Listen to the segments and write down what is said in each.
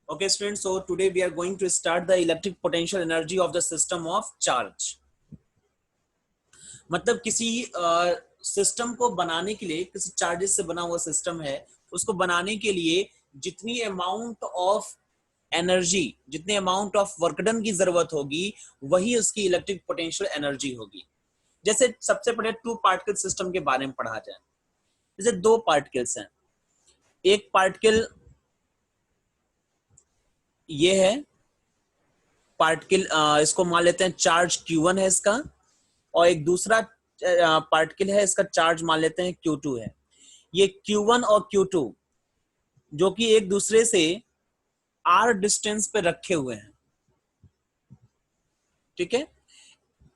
Okay, students. So today we are going to start the electric potential energy of the system of charge. मतलब किसी system को बनाने के लिए, किसी चार्जेस से बना हुआ सिस्टम है, उसको बनाने के लिए जितनी अमाउंट ऑफ एनर्जी, जितने अमाउंट ऑफ वर्क डन की जरूरत होगी, वही उसकी इलेक्ट्रिक पोटेंशियल एनर्जी होगी। जैसे सबसे पहले टू पार्टिकल सिस्टम के बारे में पढ़ा जाए। जैसे दो पार्टिकल्स हैं, एक पार्टिकल ये है पार्टिकल, इसको मान लेते हैं चार्ज Q1 है इसका, और एक दूसरा पार्टिकल है, इसका चार्ज मान लेते हैं Q2 है। ये Q1 और Q2 जो कि एक दूसरे से R डिस्टेंस पे रखे हुए हैं, ठीक है।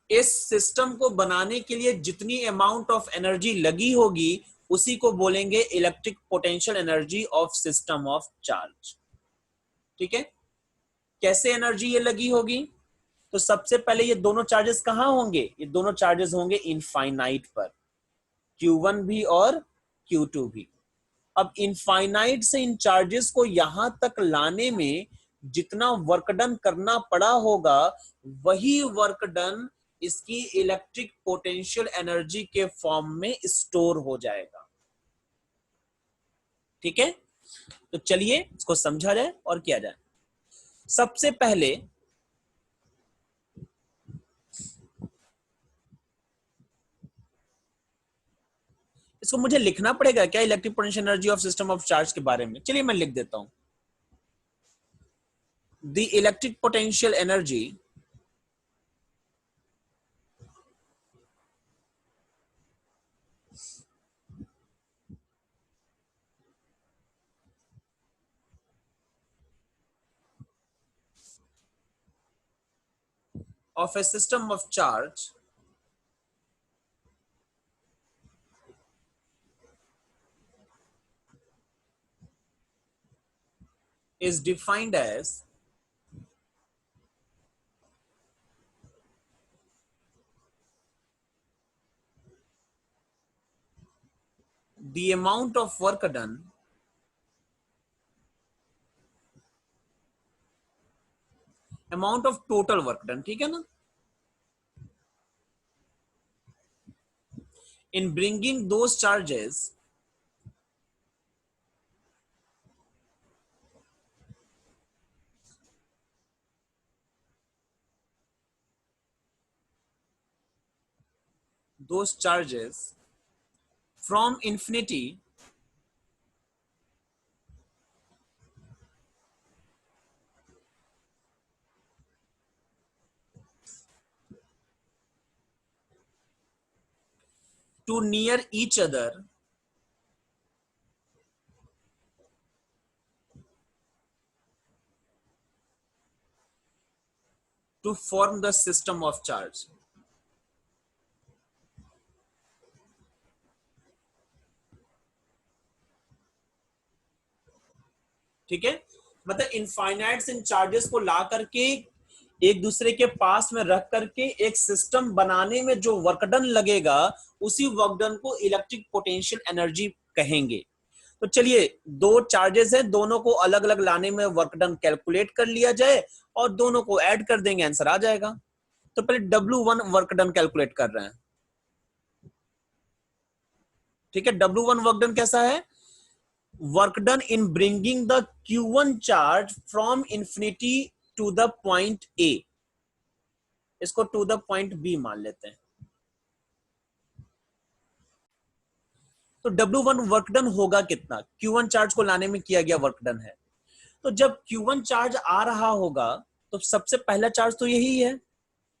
इस सिस्टम को बनाने के लिए जितनी अमाउंट ऑफ एनर्जी लगी होगी उसी को बोलेंगे electric potential energy of system of charge, ठीक है। कैसे एनर्जी ये लगी होगी? तो सबसे पहले ये दोनों चार्जेस कहां होंगे? ये दोनों चार्जेस होंगे इनफाइनाइट पर, Q1 भी और Q2 भी। अब इनफाइनाइट से इन चार्जेस को यहां तक लाने में जितना वर्क डन करना पड़ा होगा, वही वर्क डन इसकी इलेक्ट्रिक पोटेंशियल एनर्जी के फॉर्म में स्टोर हो जाएगा, ठीक है। तो चलिए इसको समझा जाए और किया जाए। सबसे पहले इसको मुझे लिखना पड़ेगा क्या, electric potential energy of system of charge के बारे में? चलिए मैं लिख देता हूं। The electric potential energy of a system of charge is defined as the amount of work done amount of total work done, ठीक है ना, in bringing those charges from infinity to near each other to form the system of charge, ठीक है। मतलब infinite इन charges को ला करके एक दूसरे के पास में रख करके एक सिस्टम बनाने में जो वर्क डन लगेगा, उसी वर्क डन को इलेक्ट्रिक पोटेंशियल एनर्जी कहेंगे। तो चलिए दो चार्जेस हैं, दोनों को अलग अलग लाने में वर्क डन कैलकुलेट कर लिया जाए और दोनों को ऐड कर देंगे, आंसर आ जाएगा। तो पहले W1 वर्क डन कैलकुलेट कर रहे हैं, ठीक है। W1 वर्क डन कैसा है? Work done in bringing the Q1 charge from infinity to the point A, इसको टू द पॉइंट B मान लेते हैं। तो W1 वर्क डन होगा कितना? Q1 चार्ज को लाने में किया गया वर्क डन है। तो जब Q1 चार्ज आ रहा होगा तो सबसे पहला चार्ज तो यही है,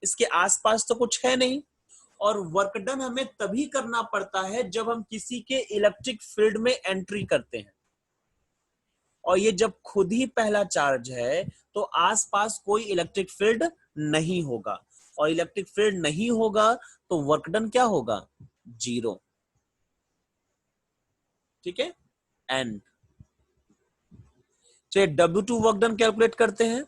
इसके आसपास तो कुछ है नहीं। और वर्क डन हमें तभी करना पड़ता है जब हम किसी के इलेक्ट्रिक फील्ड में एंट्री करते हैं, और ये जब खुद ही पहला चार्ज है तो आसपास कोई इलेक्ट्रिक फील्ड नहीं होगा, और इलेक्ट्रिक फील्ड नहीं होगा तो वर्क डन क्या होगा? जीरो, ठीक है। एंड चलिए W2 वर्क डन कैलकुलेट करते हैं।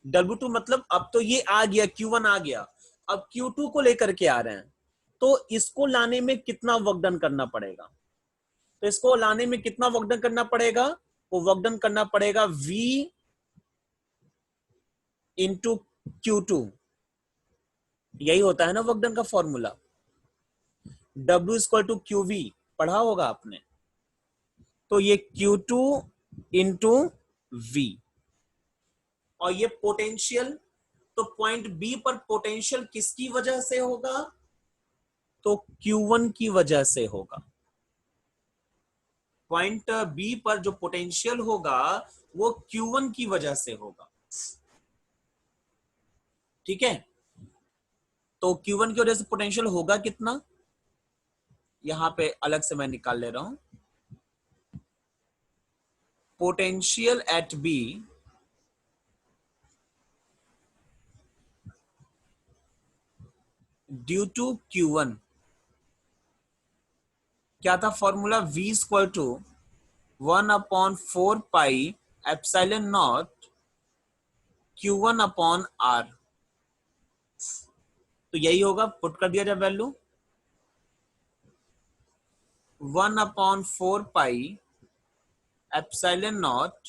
W2 मतलब अब तो ये आ गया, Q1 आ गया, अब Q2 को लेकर के आ रहे हैं, तो इसको लाने में कितना वर्क डन करना पड़ेगा? तो इसको लाने में कितना वर्क डन करना पड़ेगा? वो वर्क डन करना पड़ेगा V इंटू Q2, यही होता है ना वर्क डन का formula. W equal to QV पढ़ा होगा आपने। तो ये Q2 इंटू V, और ये पोटेंशियल, तो पॉइंट बी पर पोटेंशियल किसकी वजह से होगा? तो Q1 की वजह से होगा। पॉइंट बी पर जो पोटेंशियल होगा वो Q1 की वजह से होगा, ठीक है। तो Q1 की वजह से पोटेंशियल होगा कितना, यहां पे अलग से मैं निकाल ले रहा हूं। Potential at B due to Q1, क्या था formula? V equal to 1/4 pi epsilon naught Q1/R। तो यही होगा, पुट कर दिया जाए value 1/4 pi epsilon naught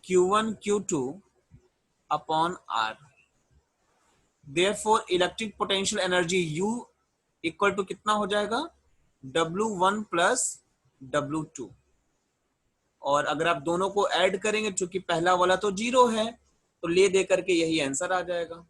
Q1 Q2/R। Therefore electric potential energy U equal to कितना हो जाएगा? W1 plus W2। और अगर आप दोनों को ऐड करेंगे, चूंकि पहला वाला तो 0 है, तो ले दे करके यही आंसर आ जाएगा।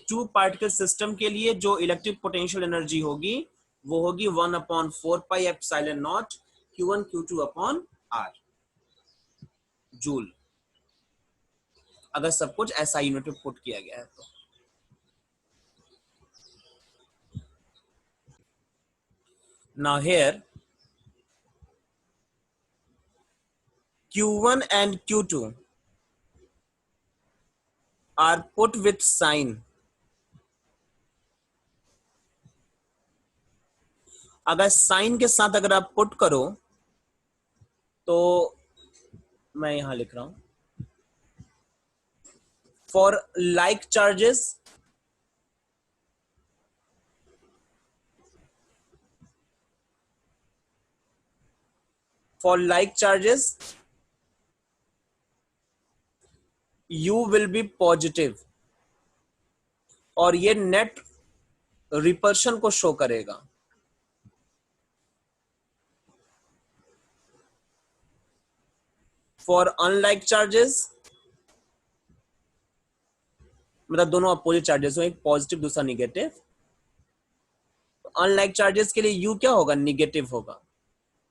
टू पार्टिकल सिस्टम के लिए जो इलेक्ट्रिक पोटेंशियल एनर्जी होगी वो होगी 1/4 pi epsilon naught Q1 Q2/R joule, अगर सब कुछ ऐसा यूनिट में पुट किया गया है तो। Now here Q1 and Q2 are put with sign। अगर साइन के साथ अगर आप पुट करो तो मैं यहां लिख रहा हूं, for like charges U will be positive, और ये नेट रिपल्शन को शो करेगा। फॉर अनलाइक चार्जेस, मतलब दोनों अपोजिट चार्जेस हो, एक पॉजिटिव दूसरा निगेटिव, अनलाइक चार्जेस के लिए यू क्या होगा? निगेटिव होगा।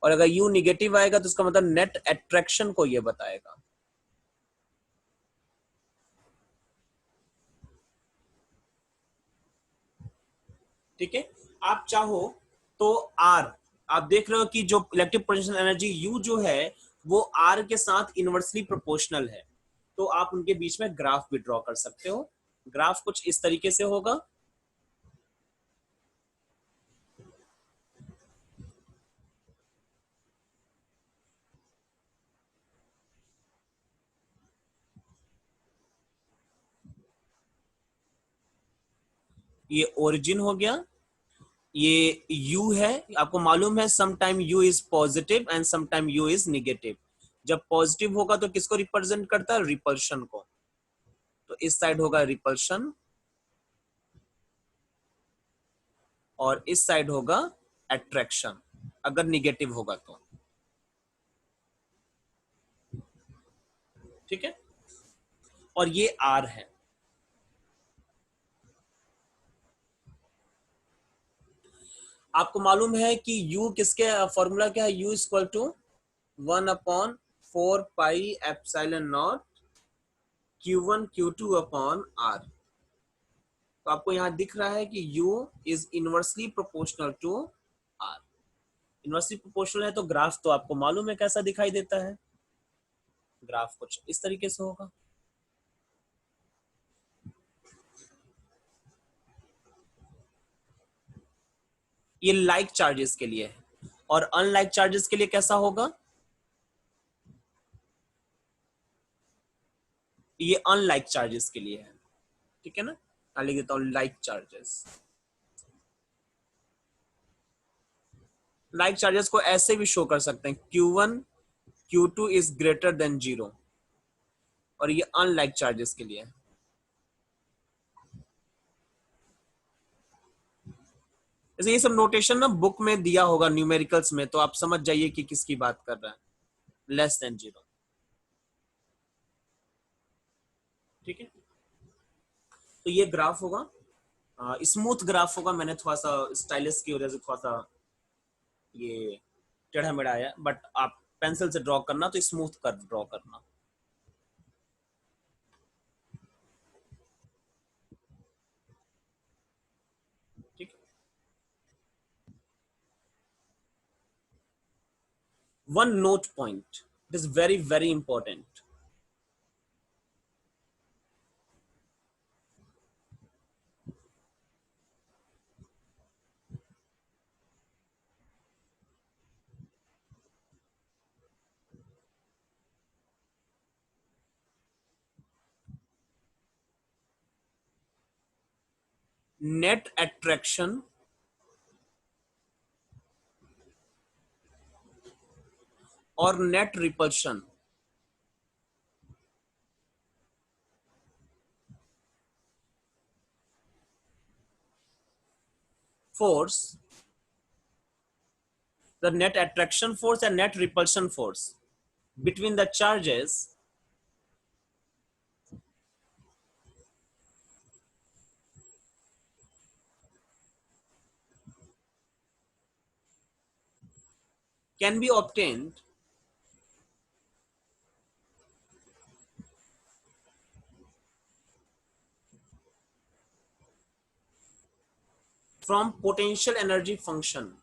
और अगर यू निगेटिव आएगा तो उसका मतलब नेट अट्रैक्शन को ये बताएगा। ठीक है, आप चाहो तो आर, आप देख रहे हो कि जो इलेक्ट्रिक पोटेंशियल एनर्जी यू जो है वो आर के साथ इनवर्सली प्रोपोर्शनल है, तो आप उनके बीच में ग्राफ भी ड्रॉ कर सकते हो। ग्राफ कुछ इस तरीके से होगा। ये ओरिजिन हो गया, ये U है, आपको मालूम है some time U is positive and some time U is negative. जब पॉजिटिव होगा तो किसको रिप्रेजेंट करता है? रिपल्शन को। तो इस साइड होगा रिपल्शन और इस साइड होगा अट्रैक्शन, अगर निगेटिव होगा तो। ठीक है, और ये R है। आपको मालूम है कि U किसके फॉर्मूला क्या है? U equal to 1/4 pi epsilon naught Q1 Q2/R। तो आपको यहां दिख रहा है कि U is inversely proportional to R। Inversely proportional है तो ग्राफ तो आपको मालूम है कैसा दिखाई देता है। ग्राफ कुछ इस तरीके से होगा। ये लाइक चार्जेस के लिए है, और अनलाइक चार्जेस के लिए कैसा होगा? ये अनलाइक चार्जेस के लिए है, ठीक है ना। लिख देता हूँ लाइक चार्जेस। लाइक चार्जेस को ऐसे भी शो कर सकते हैं, Q1 Q2 is greater than 0, और ये अनलाइक चार्जेस के लिए है। जैसे ये सब नोटेशन ना बुक में दिया होगा न्यूमेरिकल्स में, तो आप समझ जाइए कि किसकी बात कर रहा है, लेस देन 0। ठीक है, तो ये ग्राफ होगा, स्मूथ ग्राफ होगा। मैंने थोड़ा सा स्टाइलिश की वजह से थोड़ा सा ये टेढ़ा मेढ़ा आया, बट आप पेंसिल से ड्रॉ करना तो स्मूथ कर ड्रॉ करना। ठीक है, one note point, it is very very important. Net attraction और net repulsion, force, the net attraction force and net repulsion force between the charges can be obtained from potential energy function.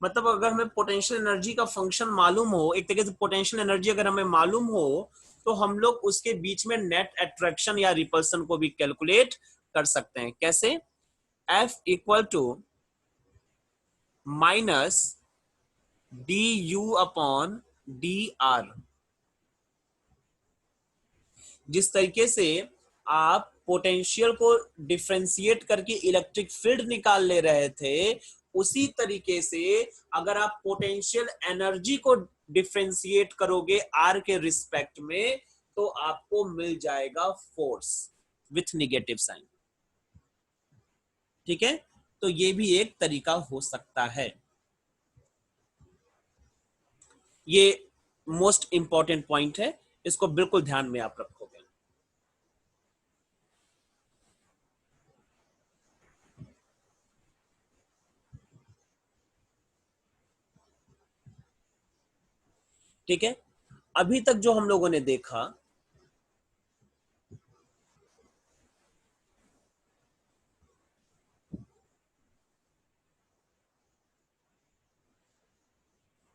मतलब अगर हमें potential energy का function मालूम हो, एक तरीके से पोटेंशियल एनर्जी अगर हमें मालूम हो, तो हम लोग उसके बीच में नेट अट्रैक्शन या रिपल्सन को भी कैलकुलेट कर सकते हैं। कैसे? F equal to minus D U upon D R. जिस तरीके से आप पोटेंशियल को डिफ्रेंशिएट करके इलेक्ट्रिक फील्ड निकाल ले रहे थे, उसी तरीके से अगर आप पोटेंशियल एनर्जी को डिफ्रेंशिएट करोगे आर के रिस्पेक्ट में, तो आपको मिल जाएगा फोर्स विथ निगेटिव साइन। ठीक है, तो ये भी एक तरीका हो सकता है। ये मोस्ट इंपॉर्टेंट पॉइंट है, इसको बिल्कुल ध्यान में आप रखोगे। ठीक है, अभी तक जो हम लोगों ने देखा,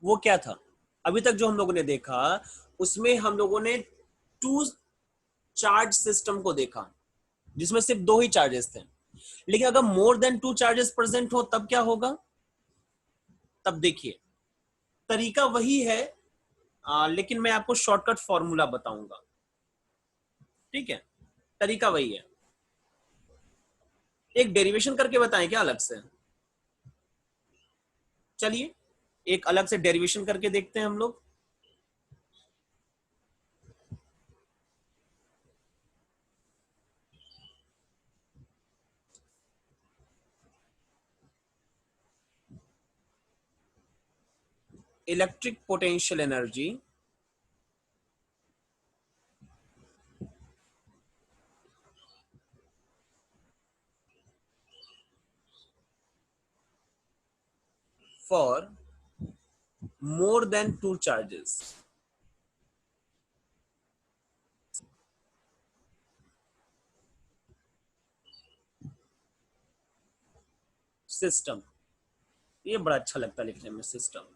वो क्या था? अभी तक जो हम लोगों ने देखा, उसमें हम लोगों ने टू चार्ज सिस्टम को देखा, जिसमें सिर्फ दो ही चार्जेस थे। लेकिन अगर more than two charges present हो तब क्या होगा? तब देखिए, तरीका वही है, लेकिन मैं आपको शॉर्टकट फॉर्मूला बताऊंगा। ठीक है, तरीका वही है। एक डेरिवेशन करके बताएं क्या अलग से? चलिए, एक अलग से डेरिवेशन करके देखते हैं हम लोग। Electric potential energy for more than two charges system. ये बड़ा अच्छा लगता है लिखने में, सिस्टम।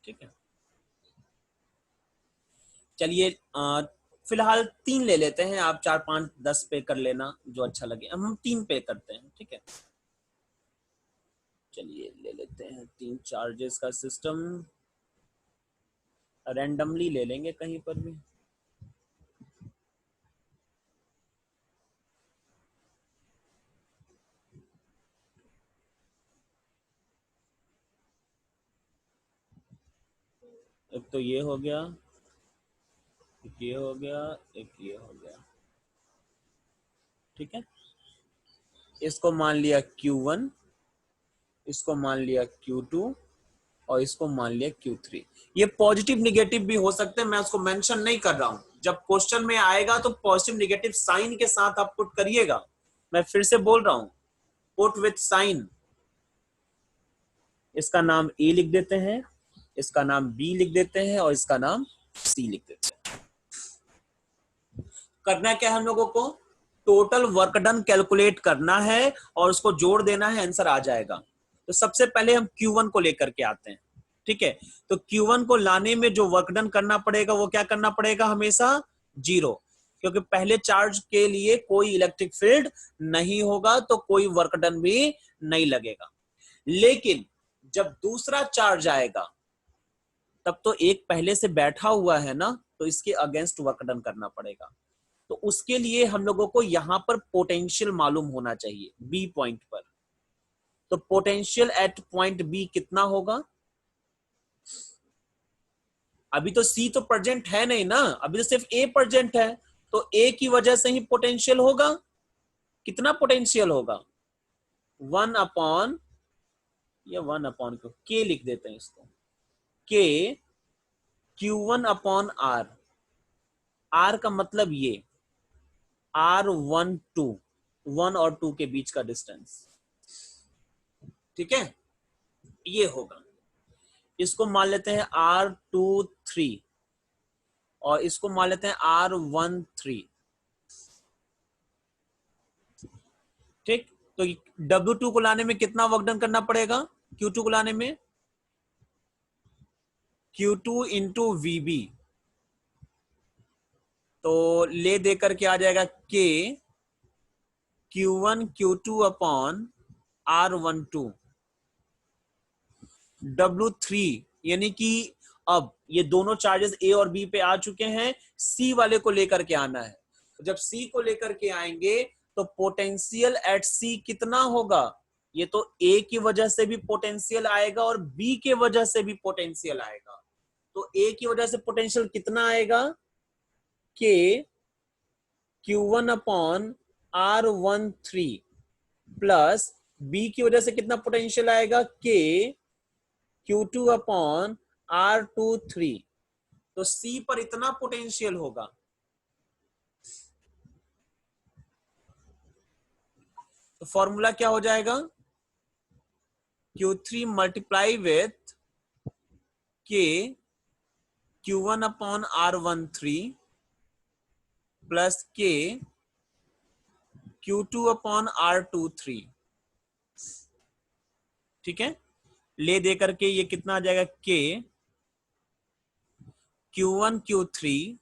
ठीक है, चलिए फिलहाल 3 ले लेते हैं, आप 4 5 10 पे कर लेना जो अच्छा लगे, हम 3 पे करते हैं, ठीक है। चलिए ले लेते हैं 3 चार्जेस का सिस्टम, रैंडमली ले लेंगे कहीं पर भी। एक तो ये हो गया, एक ये हो गया, एक ये हो गया, ठीक है। इसको मान लिया Q1, इसको मान लिया Q2 और इसको मान लिया Q3। ये पॉजिटिव निगेटिव भी हो सकते हैं, मैं उसको मेंशन नहीं कर रहा हूं, जब क्वेश्चन में आएगा तो पॉजिटिव निगेटिव साइन के साथ आप पुट करिएगा। मैं फिर से बोल रहा हूं, पुट विथ साइन। इसका नाम ए लिख देते हैं, इसका नाम बी लिख देते हैं और इसका नाम सी लिख देते हैं। करना क्या है हम लोगों को, टोटल वर्क डन कैलकुलेट करना है और उसको जोड़ देना है, आंसर आ जाएगा। तो सबसे पहले हम Q1 को लेकर के आते हैं, ठीक है। तो Q1 को लाने में जो वर्क डन करना पड़ेगा वो क्या करना पड़ेगा, हमेशा 0, क्योंकि पहले चार्ज के लिए कोई इलेक्ट्रिक फील्ड नहीं होगा तो कोई वर्क डन भी नहीं लगेगा। लेकिन जब दूसरा चार्ज आएगा तब तो एक पहले से बैठा हुआ है ना, तो इसके अगेंस्ट वर्क डन करना पड़ेगा। तो उसके लिए हम लोगों को यहां पर पोटेंशियल मालूम होना चाहिए बी पॉइंट पर। तो पोटेंशियल एट पॉइंट बी कितना होगा, अभी तो सी तो प्रेजेंट है नहीं ना, अभी तो सिर्फ ए प्रेजेंट है, तो ए की वजह से ही पोटेंशियल होगा। कितना पोटेंशियल होगा, 1 अपॉन, या 1 अपॉन के लिख देते हैं इसको, के Q1 अपॉन आर, आर का मतलब ये R12, 1 और 2 के बीच का डिस्टेंस, ठीक है, ये होगा। इसको मान लेते हैं R23 और इसको मान लेते हैं R13, ठीक। तो W2 को लाने में कितना वर्क डन करना पड़ेगा, Q2 को लाने में Q2 इंटू VB, तो ले दे करके आ जाएगा K Q1 Q2 upon R12 W3, यानी कि अब ये दोनों चार्जेस ए और बी पे आ चुके हैं, सी वाले को लेकर के आना है। तो जब सी को लेकर के आएंगे तो पोटेंशियल एट सी कितना होगा, ये तो ए की वजह से भी पोटेंशियल आएगा और बी के वजह से भी पोटेंशियल आएगा। तो ए की वजह से पोटेंशियल कितना आएगा, के Q1 upon R13 plus B की वजह से कितना पोटेंशियल आएगा, के Q2 अपॉन R23, तो C पर इतना पोटेंशियल होगा। तो फॉर्मूला क्या हो जाएगा, Q3 multiply with K Q1 upon R13 plus K Q2 upon R23, ठीक है। ले दे करके ये कितना आ जाएगा, K Q1 Q3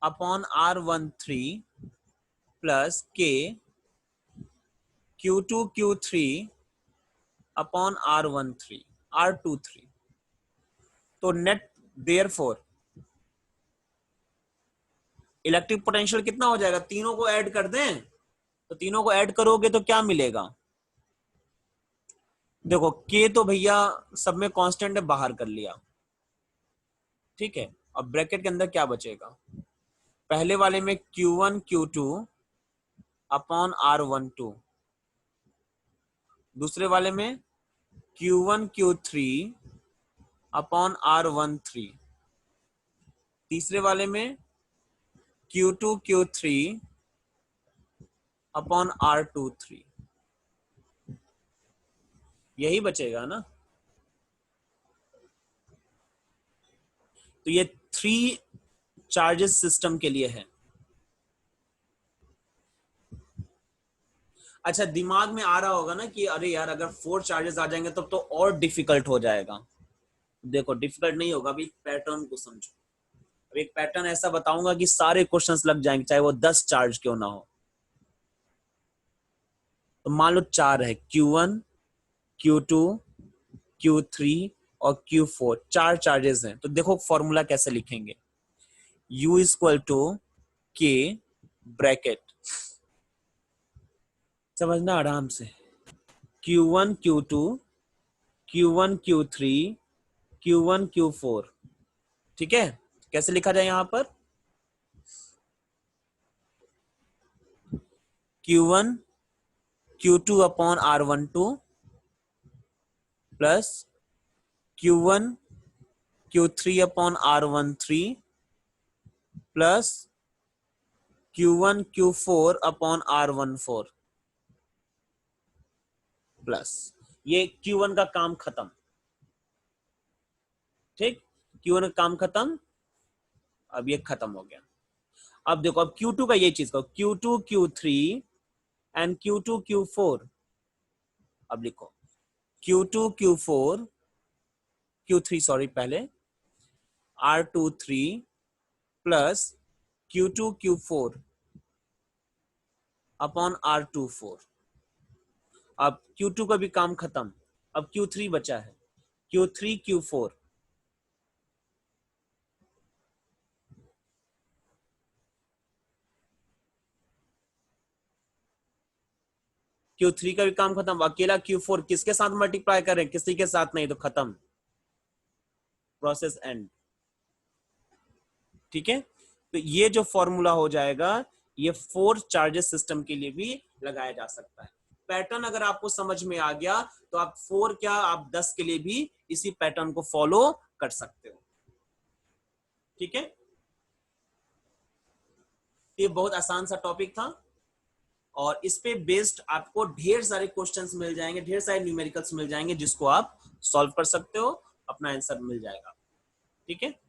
upon R13 plus K Q2 Q3 upon R23। तो नेट देयरफॉर इलेक्ट्रिक पोटेंशियल कितना हो जाएगा, तीनों को ऐड कर दें, तो तीनों को ऐड करोगे तो क्या मिलेगा, देखो के तो भैया सब में कांस्टेंट है, बाहर कर लिया, ठीक है। अब ब्रैकेट के अंदर क्या बचेगा, पहले वाले में Q1 Q2 अपॉन R12, दूसरे वाले में Q1 Q3 अपॉन R13, तीसरे वाले में Q2 Q3 अपॉन R23, यही बचेगा ना। तो ये 3 चार्जेस सिस्टम के लिए है। अच्छा, दिमाग में आ रहा होगा ना कि अरे यार अगर 4 चार्जेस आ जाएंगे तब तो और डिफिकल्ट हो जाएगा। देखो डिफिकल्ट नहीं होगा, अभी पैटर्न को समझो। अब एक पैटर्न ऐसा बताऊंगा कि सारे क्वेश्चंस लग जाएंगे, चाहे वो 10 चार्ज क्यों ना हो। तो मान लो 4 है, Q1, Q2, Q3 और Q4, 4 चार्जेस हैं। तो देखो फॉर्मूला कैसे लिखेंगे, U equal to K bracket, समझना आराम से, Q1 Q2 Q1 Q3 Q1 Q4। ठीक है, कैसे लिखा जाए यहां पर, Q1 Q2 upon R12 plus Q1 Q3 upon R13 plus Q1 Q4 upon R14 plus, ये Q1 का काम खत्म। ठीक, Q1 का काम खत्म, अब ये खत्म हो गया। अब देखो, अब Q2 का ये चीज को, Q2 Q3 and Q2 Q4। अब लिखो Q2 Q4 Q3 सॉरी पहले, R23 plus Q2 Q4 upon R24। अब Q2 का भी काम खत्म, अब Q3 बचा है, Q3 Q4। Q3 का भी काम खत्म, अकेला Q4 किसके साथ मल्टीप्लाई करें, किसी के साथ नहीं, तो खत्म, प्रोसेस एंड। ठीक है, तो ये जो फॉर्मूला हो जाएगा, ये 4 चार्जेस सिस्टम के लिए भी लगाया जा सकता है। पैटर्न अगर आपको समझ में आ गया तो आप 4 क्या, आप 10 के लिए भी इसी पैटर्न को फॉलो कर सकते हो। ठीक है, ये बहुत आसान सा टॉपिक था और इस पे बेस्ड आपको ढेर सारे क्वेश्चंस मिल जाएंगे, ढेर सारे न्यूमेरिकल्स मिल जाएंगे जिसको आप सॉल्व कर सकते हो, अपना आंसर मिल जाएगा। ठीक है।